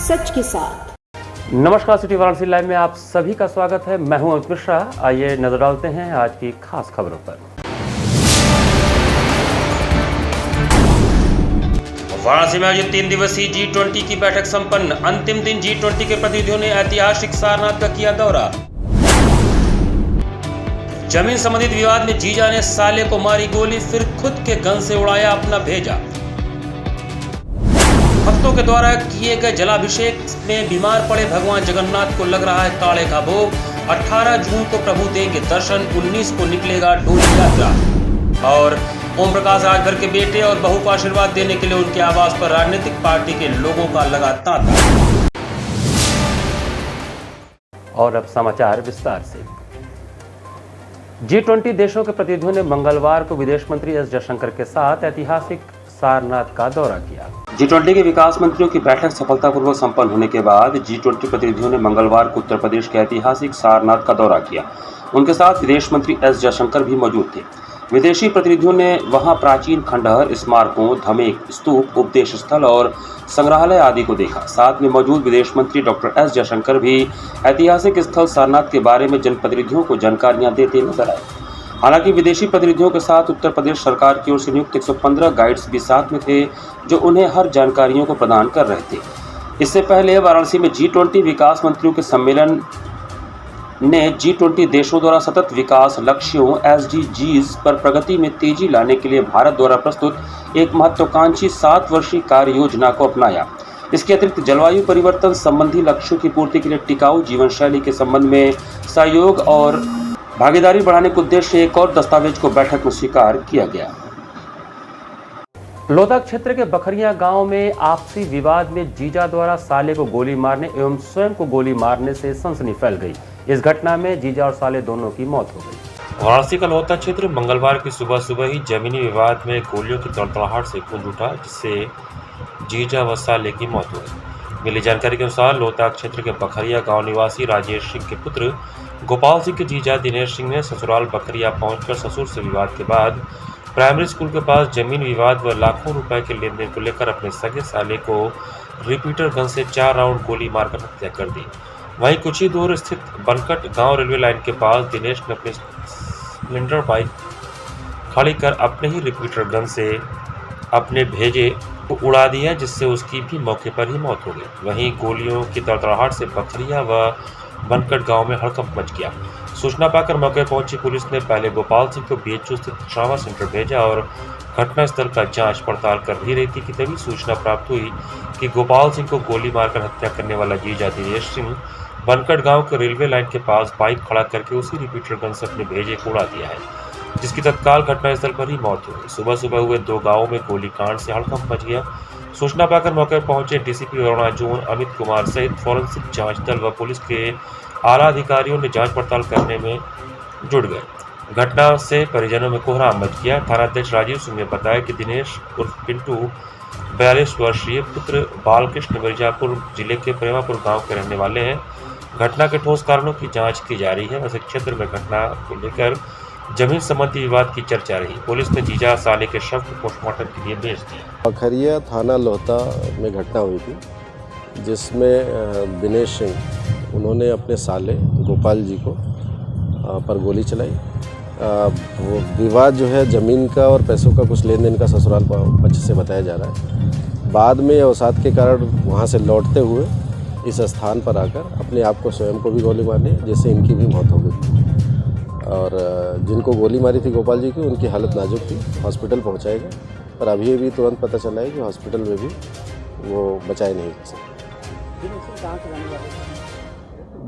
सच के साथ। नमस्कार, सिटी वाराणसी लाइव में आप सभी का स्वागत है। मैं हूं अमित मिश्रा। आइए नजर डालते हैं आज की खास खबरों पर। वाराणसी में आयोजित 3 दिवसीय G20 की बैठक संपन्न। अंतिम दिन G20 के प्रतिनिधियों ने ऐतिहासिक सारनाथ का किया दौरा। जमीन संबंधित विवाद में जीजा ने साले को मारी गोली, फिर खुद के गन से उड़ाया अपना भेजा। भक्तों के द्वारा किए गए जलाभिषेक में बीमार पड़े भगवान जगन्नाथ को लग रहा है काढ़े का भोग। 18 जून को प्रभु देंगे दर्शन, 19 को निकलेगा डोली यात्रा। और ओम प्रकाश राजभर के बेटे और बहू को आशीर्वाद देने के लिए उनके आवास पर राजनीतिक पार्टी के लोगों का लगा तांता। और अब समाचार विस्तार से। G20 देशों के प्रतिनिधियों ने मंगलवार को विदेश मंत्री एस जयशंकर के साथ ऐतिहासिक सारनाथ का दौरा किया। G20 के विकास मंत्रियों की बैठक सफलतापूर्वक संपन्न होने के बाद G20 प्रतिनिधियों ने मंगलवार को उत्तर प्रदेश के ऐतिहासिक सारनाथ का दौरा किया। उनके साथ विदेश मंत्री एस जयशंकर भी मौजूद थे। विदेशी प्रतिनिधियों ने वहां प्राचीन खंडहर, स्मारकों, धमेक, स्तूप, उपदेश स्थल और संग्रहालय आदि को देखा। साथ में मौजूद विदेश मंत्री डॉक्टर एस जयशंकर भी ऐतिहासिक स्थल सारनाथ के बारे में जनप्रतिनिधियों को जानकारियां देते नजर आए। हालांकि विदेशी प्रतिनिधियों के साथ उत्तर प्रदेश सरकार की ओर से नियुक्त 115 गाइड्स भी साथ में थे, जो उन्हें हर जानकारियों को प्रदान कर रहे थे। इससे पहले वाराणसी में G20 विकास मंत्रियों के सम्मेलन ने G20 देशों द्वारा सतत विकास लक्ष्यों SDGs पर प्रगति में तेजी लाने के लिए भारत द्वारा प्रस्तुत एक महत्वाकांक्षी 7 वर्षीय कार्य योजना को अपनाया। इसके अतिरिक्त जलवायु परिवर्तन संबंधी लक्ष्यों की पूर्ति के लिए टिकाऊ जीवन शैली के संबंध में सहयोग और भागीदारी बढ़ाने के उद्देश्य से एक और दस्तावेज को बैठक में स्वीकार किया गया। लोधा क्षेत्र के बखरिया गांव में आपसी विवाद में जीजा द्वारा साले को गोली मारने एवं स्वयं को गोली मारने से सनसनी फैल गई। इस घटना में जीजा और साले दोनों की मौत हो गई। वाराणसी का लोधा क्षेत्र मंगलवार की सुबह ही जमीनी विवाद में गोलियों की तड़तड़ाहट से गूंज उठा, जिससे जीजा व साले की मौत हो गई। मिली जानकारी के अनुसार लोधा क्षेत्र के बखरिया गांव निवासी राजेश सिंह के पुत्र गोपाल सिंह के जीजा दिनेश सिंह ने ससुराल बखरिया पहुंचकर ससुर से विवाद के बाद प्राइमरी स्कूल के पास जमीन विवाद व लाखों रुपए के लेन देन को लेकर अपने सगे साले को रिपीटर गन से 4 राउंड गोली मारकर हत्या कर दी। वहीं कुछ ही दूर स्थित बनकट गांव रेलवे लाइन के पास दिनेश ने अपनी स्प्लेंडर बाइक खड़ी कर अपने ही रिपीटर गन से अपने भेजे को उड़ा दिया, जिससे उसकी भी मौके पर ही मौत हो गई। वहीं गोलियों की तड़तड़ाहट से बखरिया व बनकट गांव में हड़कंप मच गया। सूचना पाकर मौके पहुंची पुलिस ने पहले गोपाल सिंह को BHU स्थित ट्रॉमा सेंटर भेजा और घटनास्थल का जांच पड़ताल कर ही रही थी कि तभी सूचना प्राप्त हुई कि गोपाल सिंह को गोली मारकर हत्या करने वाला जीजा दिनेश सिंह बनकट गांव के रेलवे लाइन के पास बाइक खड़ा करके उसी रिपीटर गन से अपने भेजे को उड़ा दिया है, जिसकी तत्काल घटनास्थल पर ही मौत हो गई। सुबह हुए 2 गांवों में गोलीकांड से हड़कंप मच गया। सूचना पाकर मौके पर पहुंचे DCP वरुणा जोन अमित कुमार सहित फॉरेंसिक जांच दल व पुलिस के आला अधिकारियों ने जांच पड़ताल करने में जुट गए। घटना से परिजनों में कोहराम मच गया। थानाध्यक्ष राजीव सिंह ने बताया कि दिनेश उर्फ पिंटू 42 वर्षीय पुत्र बालकृष्ण मिर्जापुर जिले के प्रेमापुर गांव के रहने वाले हैं। घटना के ठोस कारणों की जांच की जा रही है। वैसे क्षेत्र में घटना को लेकर जमीन संबंधी विवाद की चर्चा रही। पुलिस ने जीजा साले के शव को पोस्टमार्टम के लिए भेज दिया। बखरिया थाना लोहता में घटना हुई थी, जिसमें दिनेश सिंह उन्होंने अपने साले गोपाल जी को पर गोली चलाई। वो विवाद जो है ज़मीन का और पैसों का कुछ लेन देन का ससुराल पक्ष से बताया जा रहा है। बाद में अवसाद के कारण वहाँ से लौटते हुए इस स्थान पर आकर अपने आप को स्वयं को भी गोली मारनी, जिससे इनकी भी मौत हो गई। और जिनको गोली मारी थी गोपाल जी की, उनकी हालत नाजुक थी, हॉस्पिटल पहुँचाया गया, पर अभी भी तुरंत पता चला है कि हॉस्पिटल में भी वो बचाए नहीं जा सकते।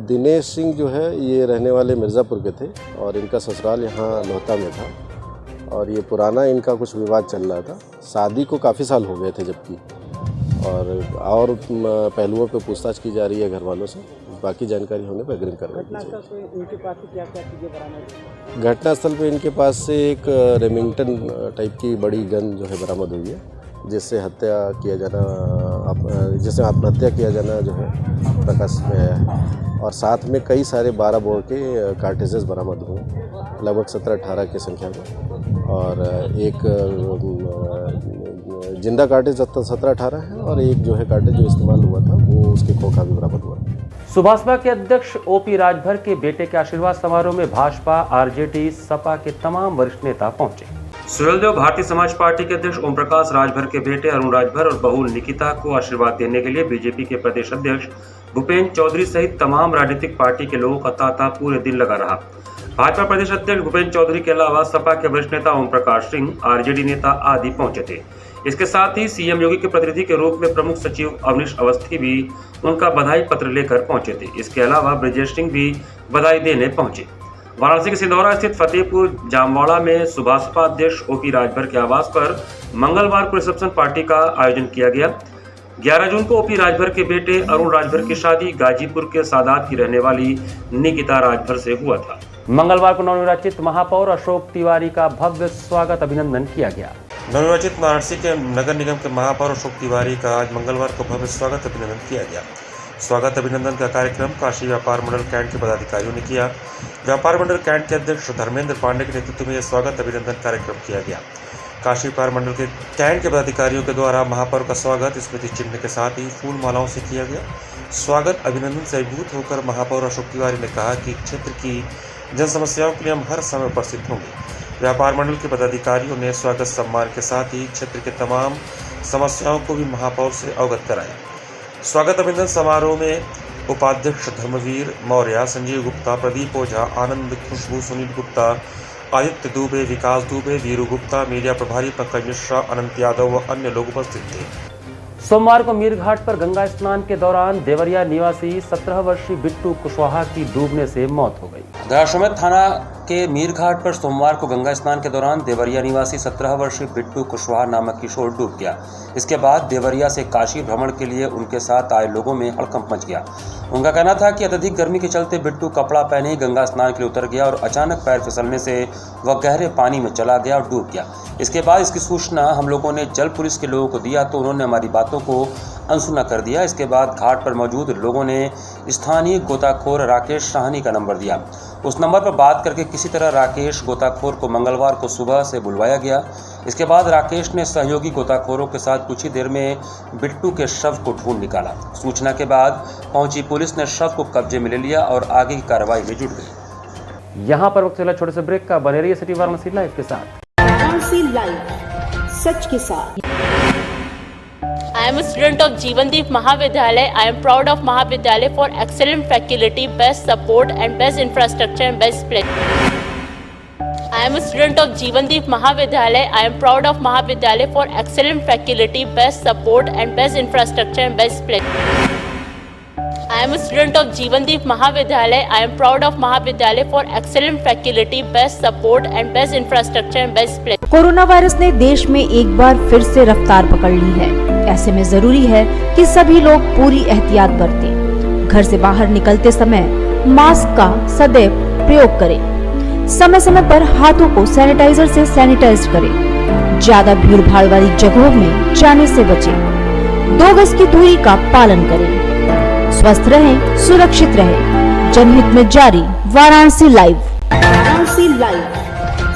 दिनेश सिंह जो है ये रहने वाले मिर्ज़ापुर के थे और इनका ससुराल यहाँ लोहता में था और ये पुराना इनका कुछ विवाद चल रहा था। शादी को काफ़ी साल हो गए थे जबकि, और पहलुओं पे पूछताछ की जा रही है घर वालों से। बाकी जानकारी होने पर अग्रिम कार्रवाई की जाएगी। घटनास्थल पे इनके पास से एक रेमिंगटन टाइप की बड़ी गन जो है बरामद हुई है, जिससे आत्महत्या किया जाना जो है प्रकाश में आया है। और साथ में कई सारे 12 बोर के कार्टेजेस बरामद हुए, लगभग 17-18 की संख्या में। और एक जिंदा कार्टेज 17-18 है और एक जो है कार्टेज जो इस्तेमाल हुआ था वो उसके खोखा भी बरामद हुआ। सुभाषपा के अध्यक्ष ओपी राजभर के बेटे के आशीर्वाद समारोह में भाजपा, आरजेडी, सपा के तमाम वरिष्ठ नेता पहुंचे। सुहेलदेव भारतीय समाज पार्टी के अध्यक्ष ओम प्रकाश राजभर के बेटे अरुण राजभर और बहू निकिता को आशीर्वाद देने के लिए बीजेपी के प्रदेश अध्यक्ष भूपेन्द्र चौधरी सहित तमाम राजनीतिक पार्टी के लोगों का तांता पूरे दिन लगा रहा। भाजपा प्रदेश अध्यक्ष भूपेन्द्र चौधरी के अलावा सपा के वरिष्ठ नेता ओम प्रकाश सिंह, आरजेडी नेता आदि पहुंचे थे। इसके साथ ही सीएम योगी के प्रतिनिधि के रूप में प्रमुख सचिव अवनीश अवस्थी भी उनका बधाई पत्र लेकर पहुंचे थे। इसके अलावा ब्रजेश सिंह भी बधाई देने पहुंचे। वाराणसी के सिंधौरा स्थित फतेहपुर जामवाड़ा में सुभाषपा अध्यक्ष ओपी राजभर के आवास पर मंगलवार को रिसेप्शन पार्टी का आयोजन किया गया। 11 जून को ओपी राजभर के बेटे अरुण राजभर की शादी गाजीपुर के सादात की रहने वाली निकिता राजभर से हुआ था। मंगलवार को नवनिर्वाचित महापौर अशोक तिवारी का भव्य स्वागत अभिनंदन किया गया। नवनिर्वाचित वाराणसी के नगर निगम के महापौर अशोक तिवारी का आज मंगलवार को भव्य स्वागत अभिनंदन किया गया। स्वागत अभिनंदन का कार्यक्रम काशी व्यापार मंडल कैंट के पदाधिकारियों ने किया। व्यापार मंडल कैंट के अध्यक्ष धर्मेंद्र पांडे के नेतृत्व में यह स्वागत अभिनंदन कार्यक्रम किया गया। काशी व्यापार मंडल के कैंट के पदाधिकारियों के द्वारा महापौर का स्वागत स्मृति चिन्ह के साथ ही फूल मालाओं से किया गया। स्वागत अभिनंदन से अभिभूत होकर महापौर अशोक तिवारी ने कहा कि क्षेत्र की जन समस्याओं के लिए हम हर समय उपस्थित होंगे। व्यापार मंडल के पदाधिकारियों ने स्वागत सम्मान के साथ ही क्षेत्र के तमाम समस्याओं को भी महापौर से अवगत कराया। स्वागत अभिनंदन समारोह में उपाध्यक्ष धर्मवीर मौर्य, संजीव गुप्ता, प्रदीप ओझा, आनंद खुशबू, सुनील गुप्ता, आदित्य दुबे, विकास दुबे, वीरू गुप्ता, मीडिया प्रभारी पंकज मिश्रा, अनंत यादव व अन्य लोग उपस्थित थे। सोमवार को मीरघाट पर गंगा स्नान के दौरान देवरिया निवासी 17 वर्षीय बिट्टू कुशवाहा की डूबने से मौत हो गई। दशाश्वमेध थाना के मीरघाट पर सोमवार को गंगा स्नान के दौरान देवरिया निवासी 17 वर्षीय बिट्टू कुशवाहा नामक किशोर डूब गया। इसके बाद देवरिया से काशी भ्रमण के लिए उनके साथ आए लोगों में हड़कंप मच गया। उनका कहना था कि अत्यधिक गर्मी के चलते बिट्टू कपड़ा पहने ही गंगा स्नान के लिए उतर गया और अचानक पैर फिसलने से वह गहरे पानी में चला गया और डूब गया। इसके बाद इसकी सूचना हम लोगों ने जल पुलिस के लोगों को दिया तो उन्होंने हमारी बातों को अनसुना कर दिया। इसके बाद घाट पर मौजूद लोगों ने स्थानीय गोताखोर राकेश साहनी का नंबर दिया। उस नंबर पर बात करके किसी तरह राकेश गोताखोर को मंगलवार को सुबह से बुलवाया गया। इसके बाद राकेश ने सहयोगी गोताखोरों के साथ कुछ ही देर में बिट्टू के शव को ढूंढ निकाला। सूचना के बाद पहुंची पुलिस ने शव को कब्जे में ले लिया और आगे की कार्रवाई में जुट गई। यहाँ पर वक्त चला छोटे से ब्रेक का। बने रहिए सिटी वाराणसी लाइव के साथ। वाराणसी लाइव, सच के साथ। I am a student of Jeevandeep Mahavidyalaya. I am proud of Mahavidyalaya for excellent faculty, best support and best infrastructure and best place. I am a student of Jeevandeep Mahavidyalaya. I am proud of Mahavidyalaya for excellent faculty, best support and best infrastructure and best place. I am a student of Jeevandeep Mahavidyalaya. I am proud of Mahavidyalaya for excellent faculty, best support and best infrastructure and best place. Corona virus ने देश में एक बार फिर से रफ्तार पकड़ ली है। ऐसे में जरूरी है कि सभी लोग पूरी एहतियात बरतें। घर से बाहर निकलते समय मास्क का सदैव प्रयोग करें। समय समय पर हाथों को सैनिटाइजर से सैनिटाइज करें। ज्यादा भीड़ भाड़ वाली जगहों में जाने से बचें। 2 गज की दूरी का पालन करें। स्वस्थ रहें, सुरक्षित रहें। जनहित में जारी वाराणसी लाइव। वाराणसी लाइव,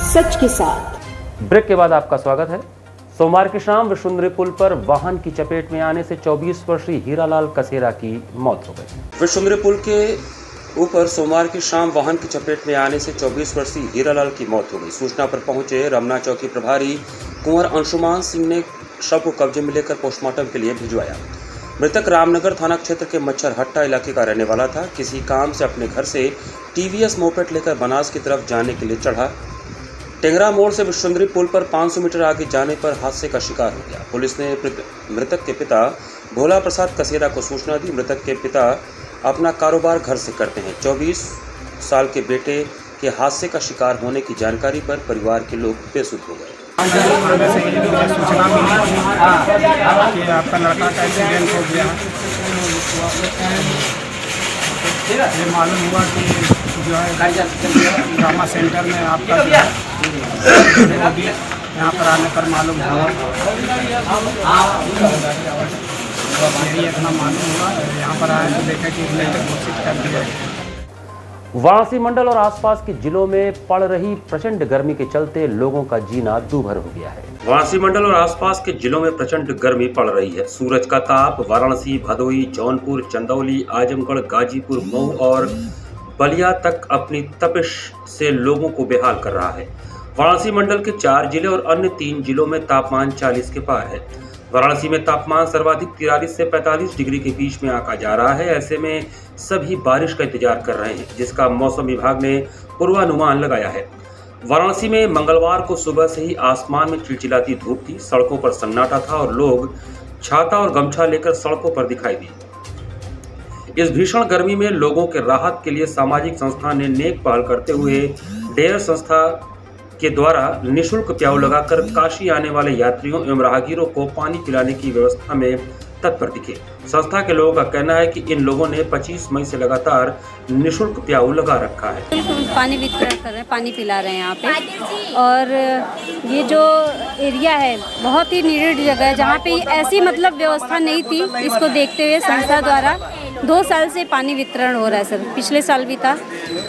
सच के साथ। ब्रेक के बाद आपका स्वागत है। सोमवार की शाम विशुंदरी पुल पर वाहन की चपेट में आने से 24 वर्षीय हीरालाल कसेरा की मौत हो गई। विशुंदरी पुल के ऊपर सोमवार की शाम वाहन की चपेट में आने से 24 वर्षीय हीरालाल की मौत हो गई। सूचना पर पहुंचे रमना चौकी प्रभारी कुंवर अंशुमान सिंह ने शव को कब्जे में लेकर पोस्टमार्टम के लिए भिजवाया। मृतक रामनगर थाना क्षेत्र के मच्छर हट्टा इलाके का रहने वाला था। किसी काम से अपने घर से टीवीएस मोपेड लेकर बनास की तरफ जाने के लिए चढ़ा। टेंगरा मोड़ से विशुंदरी पुल पर 500 मीटर आगे जाने पर हादसे का शिकार हो गया। पुलिस ने मृतक के पिता भोला प्रसाद कसेरा को सूचना दी। मृतक के पिता अपना कारोबार घर से करते हैं। 24 साल के बेटे के हादसे का शिकार होने की जानकारी पर परिवार के लोग बेसुध हो गए। सूचना मिली कि आपका लड़का का एक्सीडेंट हो गया। ये मालूम हुआ कि जो है ड्रामा सेंटर में आपका यहाँ पर आने पर मालूम हुआ। यही इतना मालूम हुआ। यहाँ पर आए तो देखा कि लेटर घोषित कर दिया। वाराणसी मंडल और आसपास के जिलों में पड़ रही प्रचंड गर्मी के चलते लोगों का जीना दूभर हो गया है। वाराणसी मंडल और आसपास के जिलों में प्रचंड गर्मी पड़ रही है। सूरज का ताप वाराणसी, भदोही, जौनपुर, चंदौली, आजमगढ़, गाजीपुर, मऊ और बलिया तक अपनी तपिश से लोगों को बेहाल कर रहा है। वाराणसी मंडल के 4 जिले और अन्य 3 जिलों में तापमान 40 के पार है। वाराणसी में तापमान सर्वाधिक 43 से 45 डिग्री के बीच में आंका जा रहा है। ऐसे में सभी बारिश का इंतजार कर रहे हैं, जिसका मौसम विभाग ने पूर्वानुमान लगाया है। वाराणसी में मंगलवार को सुबह से ही आसमान में चिलचिलाती धूप थी, सड़कों पर सन्नाटा था और लोग छाता और गमछा लेकर सड़कों पर दिखाई दिए। इस भीषण गर्मी में लोगों के राहत के लिए सामाजिक संस्था ने नेक पहल करते हुए डेयर संस्था के द्वारा निःशुल्क प्याऊ लगाकर काशी आने वाले यात्रियों एवं राहगीरों को पानी पिलाने की व्यवस्था में तत्पर दिखे। संस्था के लोगों का कहना है कि इन लोगों ने 25 मई से लगातार निःशुल्क प्याऊ लगा रखा है। पानी वितरण कर रहे हैं, पानी पिला रहे हैं यहाँ पे। और ये जो एरिया है बहुत ही नीडेड जगह है, जहाँ पे ऐसी मतलब व्यवस्था नहीं थी। इसको देखते हुए संस्था द्वारा 2 साल से पानी वितरण हो रहा है सर। पिछले साल भी था,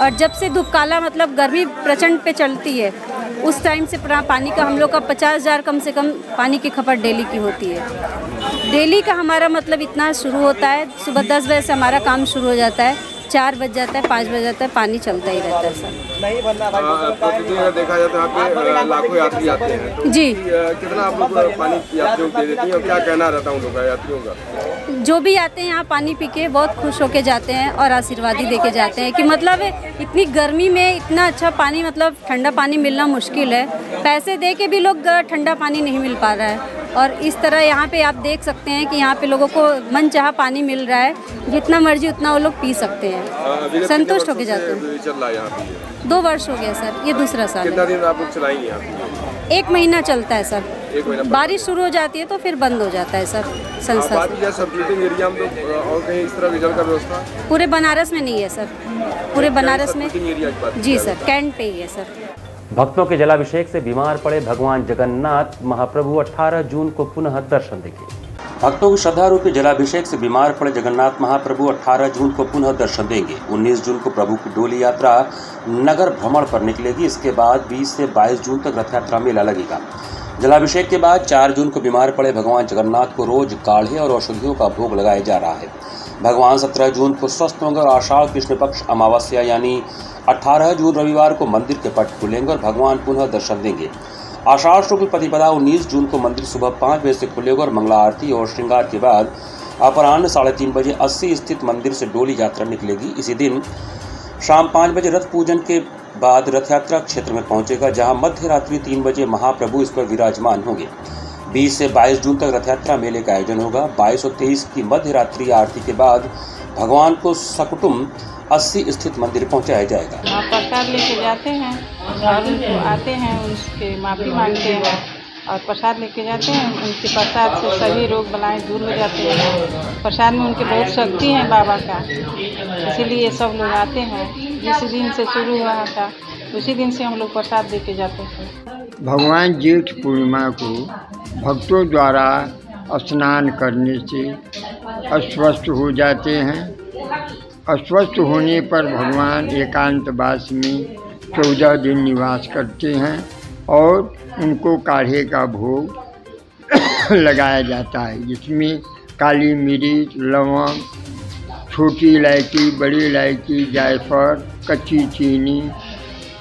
और जब से दुपकाला मतलब गर्मी प्रचंड पे चलती है, उस टाइम से पानी का हम लोग का 50,000 कम से कम पानी की खपत डेली की होती है। डेली का हमारा मतलब इतना शुरू होता है, सुबह 10 बजे से हमारा काम शुरू हो जाता है, 4 बज जाता है, 5 बज जाता है, पानी चलता ही रहता है सर। प्रतिदिन अगर देखा जाए तो यहाँ पे लाखों यात्री आते हैं, तो जी कितना आप लोग पानी यात्रियों को दे देती हैं और क्या कहना रहता है उन लोगों का, यात्रियों का? जो भी आते हैं यहाँ पानी पी के बहुत खुश होके जाते हैं और आशीर्वादी दे के जाते हैं कि मतलब इतनी गर्मी में इतना अच्छा पानी, मतलब ठंडा पानी मिलना मुश्किल है। पैसे दे के भी लोग ठंडा पानी नहीं मिल पा रहा है। और इस तरह यहाँ पे आप देख सकते हैं कि यहाँ पे लोगों को मनचाहा पानी मिल रहा है, जितना मर्जी उतना वो लोग पी सकते हैं, संतुष्ट होके जाते हैं। चल रहा है यहाँ पे 2 वर्ष हो गया सर, ये दूसरा साल कितना है। दिन आप लोग चलाएंगे यहाँ पे? 1 महीना चलता है सर। 1 महीना बारिश शुरू हो जाती है तो फिर बंद हो जाता है सर संस्था। बात किया सबडिविजन एरिया में तो और कहीं इस तरह की जल का व्यवस्था पूरे बनारस में नहीं है सर, पूरे बनारस में एरिया की बात जी सर कैंट पे ही है सर। भक्तों के जलाभिषेक से बीमार पड़े भगवान जगन्नाथ महाप्रभु 18 जून को पुनः दर्शन देंगे। भक्तों की श्रद्धा रूपी जलाभिषेक से बीमार पड़े जगन्नाथ महाप्रभु 18 जून को पुनः दर्शन देंगे। 19 जून को प्रभु की डोली यात्रा नगर भ्रमण पर निकलेगी। इसके बाद 20 से 22 जून तक रथ यात्रा मेला लगेगा। जलाभिषेक के बाद 4 जून को बीमार पड़े भगवान जगन्नाथ को रोज काढ़े और औषधियों का भोग लगाया जा रहा है। भगवान 17 जून को स्वस्थ होंगे और आषाढ़ कृष्ण पक्ष अमावस्या यानी 18 जून रविवार को मंदिर के पट खुलेंगे और भगवान पुनः दर्शन देंगे। आषाढ़ शुक्ल प्रतिपदा 19 जून को मंदिर सुबह 5 बजे से खुलेगा और मंगला आरती और श्रृंगार के बाद अपराह्न 3:30 बजे 80 स्थित मंदिर से डोली यात्रा निकलेगी। इसी दिन शाम 5 बजे रथ पूजन के बाद रथ यात्रा क्षेत्र में पहुंचेगा, जहां मध्य रात्रि 3 बजे महाप्रभु इस पर विराजमान होंगे। 20 से 22 जून तक रथ यात्रा मेले का आयोजन होगा। 22 और 23 की मध्य रात्रि आरती के बाद भगवान को सकुटुम 80 स्थित मंदिर पहुंचाया जाएगा। वहाँ प्रसाद लेके जाते हैं और उनको आते हैं, उसके माफ़ी मांगते हैं और प्रसाद लेके जाते हैं। उनके प्रसाद से सभी रोग बलाएं दूर हो जाते हैं। प्रसाद में उनके बहुत शक्ति है बाबा का, इसीलिए सब लोग आते हैं। जिस दिन से शुरू हुआ था उसी दिन से हम लोग प्रसाद लेके जाते हैं। भगवान जेठ पूर्णिमा को भक्तों द्वारा स्नान करने से अस्वस्थ हो जाते हैं। अस्वस्थ होने पर भगवान एकांतवास में 14 दिन निवास करते हैं और उनको काढ़े का भोग लगाया जाता है, जिसमें काली मिर्च, लौंग, छोटी इलायची, बड़ी इलायची, जायफल, कच्ची चीनी,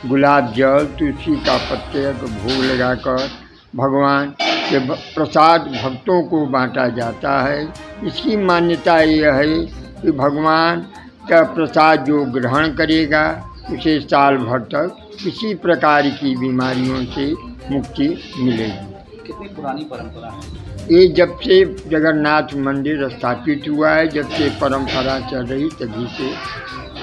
गुलाब जल, तुलसी का पत्ते का भोग लगाकर भगवान के प्रसाद भक्तों को बांटा जाता है। इसकी मान्यता यह है कि भगवान का प्रसाद जो ग्रहण करेगा उसे साल भर तक किसी प्रकार की बीमारियों से मुक्ति मिलेगी। कितनी पुरानी परंपरा है ये? जब से जगन्नाथ मंदिर स्थापित हुआ है, जब से परंपरा चल रही तभी से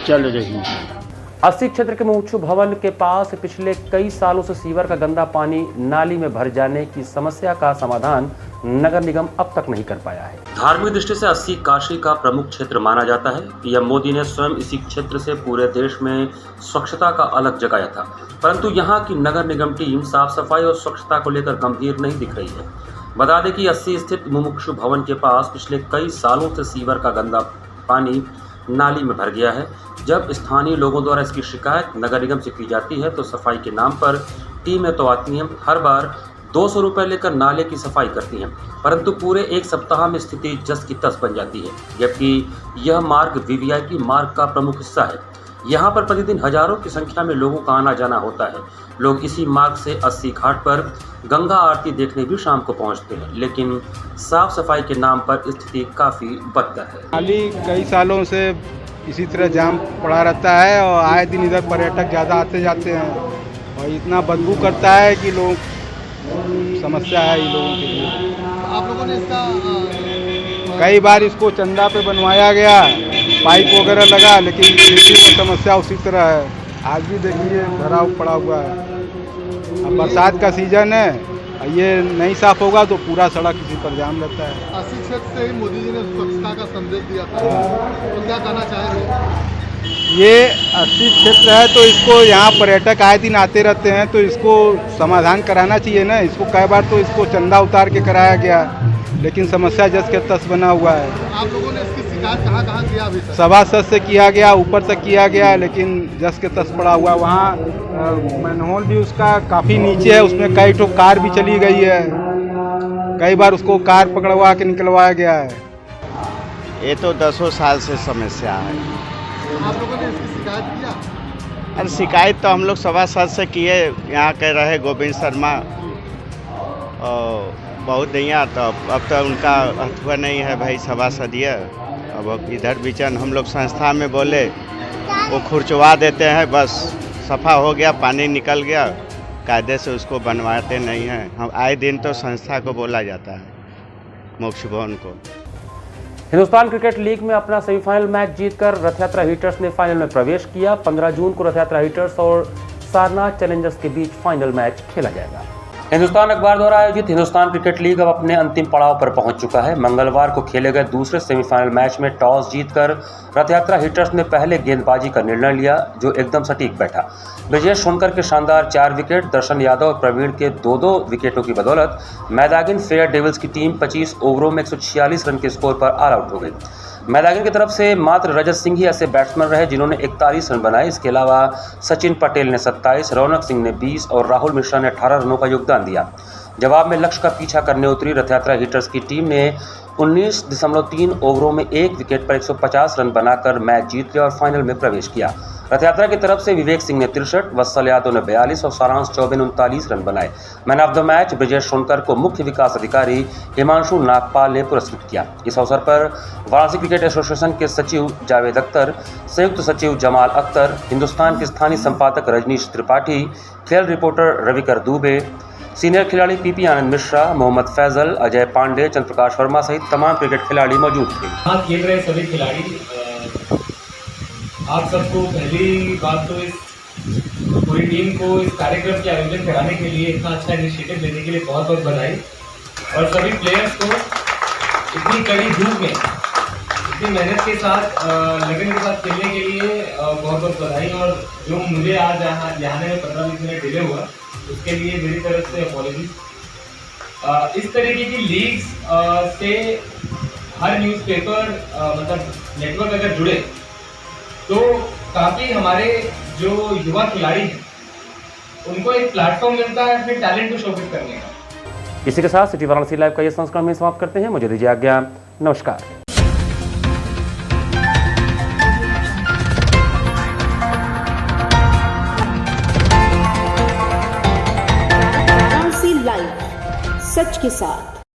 चल रही है। 80 क्षेत्र के मुमुक्षु भवन के पास पिछले कई सालों से सीवर का गंदा पानी नाली में भर जाने की समस्या का समाधान नगर निगम अब तक नहीं कर पाया है। धार्मिक दृष्टि से 80 काशी का प्रमुख क्षेत्र माना जाता है। पीएम मोदी ने स्वयं इसी क्षेत्र से पूरे देश में स्वच्छता का अलग जगाया था, परंतु यहाँ की नगर निगम टीम साफ सफाई और स्वच्छता को लेकर गंभीर नहीं दिख रही है। बता दें कि 80 स्थित मुमुक्षु भवन के पास पिछले कई सालों से सीवर का गंदा पानी नाली में भर गया है। जब स्थानीय लोगों द्वारा इसकी शिकायत नगर निगम से की जाती है तो सफाई के नाम पर टीमें तो आती हैं, हर बार 200 रुपये लेकर नाले की सफाई करती हैं, परंतु पूरे एक सप्ताह में स्थिति जस की तस बन जाती है। जबकि यह मार्ग वीवीआईपी मार्ग का प्रमुख हिस्सा है। यहाँ पर प्रतिदिन हजारों की संख्या में लोगों का आना जाना होता है। लोग इसी मार्ग से 80 घाट पर गंगा आरती देखने भी शाम को पहुँचते हैं, लेकिन साफ सफाई के नाम पर स्थिति काफ़ी बदतर है। नाली कई सालों से इसी तरह जाम पड़ा रहता है और आए दिन इधर पर्यटक ज़्यादा आते जाते हैं और इतना बदबू करता है कि लोग समस्या है इन लोगों के लिए। आप लोगों ने इसका कई बार इसको चंदा पे बनवाया गया, पाइप वगैरह लगा, लेकिन फिर भी वो समस्या उसी तरह है। आज भी देखिए भरा पड़ा हुआ है। अब बरसात का सीजन है, ये नहीं साफ होगा तो पूरा सड़क इसी पर जाम रहता है। 80 क्षेत्र से ही मोदी जी ने स्वच्छता का संदेश दिया था, तो क्या कहना चाहेंगे? ये 80 क्षेत्र है तो इसको यहाँ पर्यटक आए दिन आते रहते हैं, तो इसको समाधान कराना चाहिए ना। इसको कई बार तो इसको चंदा उतार के कराया गया, लेकिन समस्या जस के तस बना हुआ है। आप लोगों ने इसकी शिकायत कहाँ किया अभी तक? सभासद से किया गया, ऊपर तक किया गया, लेकिन जस के तस पड़ा हुआ। वहाँ मैनहोल भी उसका काफ़ी नीचे है, उसमें कई ठो कार भी चली गई है। कई बार उसको कार पकड़वा के निकलवाया गया है। ये तो 10 साल से समस्या है। आप लोगों ने इसकी शिकायत किया? अरे शिकायत तो हम लोग सभासद से किए, यहाँ के रहे गोविंद शर्मा, और बहुत दिया, तो अब तो उनका हथुआ नहीं है भाई सभासदीय। अब इधर बीचन हम लोग संस्था में बोले, वो खुरचवा देते हैं, बस सफ़ा हो गया, पानी निकल गया, कायदे से उसको बनवाते नहीं हैं। हम आए दिन तो संस्था को बोला जाता है, मोक्ष भवन को। हिंदुस्तान क्रिकेट लीग में अपना सेमीफाइनल मैच जीतकर रथ यात्रा हीटर्स ने फाइनल में प्रवेश किया। 15 जून को रथ यात्रा हीटर्स और सारनाथ चैलेंजर्स के बीच फाइनल मैच खेला जाएगा। हिंदुस्तान अखबार द्वारा आयोजित हिंदुस्तान क्रिकेट लीग अब अपने अंतिम पड़ाव पर पहुंच चुका है। मंगलवार को खेले गए दूसरे सेमीफाइनल मैच में टॉस जीतकर रथ यात्रा हिटर्स ने पहले गेंदबाजी का निर्णय लिया, जो एकदम सटीक बैठा। ब्रिजेश सोनकर के शानदार 4 विकेट, दर्शन यादव और प्रवीण के 2-2 विकेटों की बदौलत मैदागिन फेयर डेविल्स की टीम 25 ओवरों में 146 रन के स्कोर पर ऑल आउट हो गई। मैदागिन की तरफ से मात्र रजत सिंह ही ऐसे बैट्समैन रहे जिन्होंने 41 रन बनाए। इसके अलावा सचिन पटेल ने 27, रौनक सिंह ने 20 और राहुल मिश्रा ने 18 रनों का योगदान दिया। जवाब में लक्ष्य का पीछा करने उतरी रथ यात्रा हिटर्स की टीम ने 19.3 ओवरों में 1 विकेट पर 150 रन बनाकर मैच जीत लिया और फाइनल में प्रवेश किया। रथ यात्रा की तरफ से विवेक सिंह ने 63, वत्सल यादव ने 42 और सारांश चौबे ने 39 रन बनाए। Man of the match Brijesh Sonkar को मुख्य विकास अधिकारी हिमांशु नागपाल ने पुरस्कृत किया। इस अवसर पर वाराणसी क्रिकेट एसोसिएशन के सचिव जावेद अख्तर, संयुक्त सचिव जमाल अख्तर, हिंदुस्तान के स्थानीय संपादक रजनीश त्रिपाठी, खेल रिपोर्टर रविकर दुबे, सीनियर खिलाड़ी पीपी आनंद मिश्रा, मोहम्मद फैजल, अजय पांडे, चंद्रप्रकाश वर्मा सहित तमाम क्रिकेट खिलाड़ी मौजूद थे। यहाँ खेल रहे सभी खिलाड़ी, आप सबको पहली बात तो इस पूरी टीम को इस कार्यक्रम के आयोजन कराने के लिए, इतना अच्छा इनिशिएटिव लेने के लिए बहुत बहुत बधाई। और सभी प्लेयर्स को इतनी कड़ी धूप में इतनी मेहनत के साथ, लगन के साथ खेलने के लिए बहुत बहुत बधाई। और जो मुझे आज यहाँ आने में 15-20 मिनट डिले हुआ, उसके लिए मेरी तरफ से अपॉलॉजीज। इस तरीके की लीग्स से हर न्यूज़पेपर मतलब नेटवर्क अगर जुड़े तो काफ़ी हमारे जो युवा खिलाड़ी हैं उनको एक प्लेटफॉर्म मिलता है अपने टैलेंट को शोकेस करने का। इसी के साथ सिटी वाराणसी लाइव का ये संस्करण में समाप्त करते हैं। मुझे दीजिए आज्ञा, नमस्कार। वाराणसी लाइव, सच के साथ।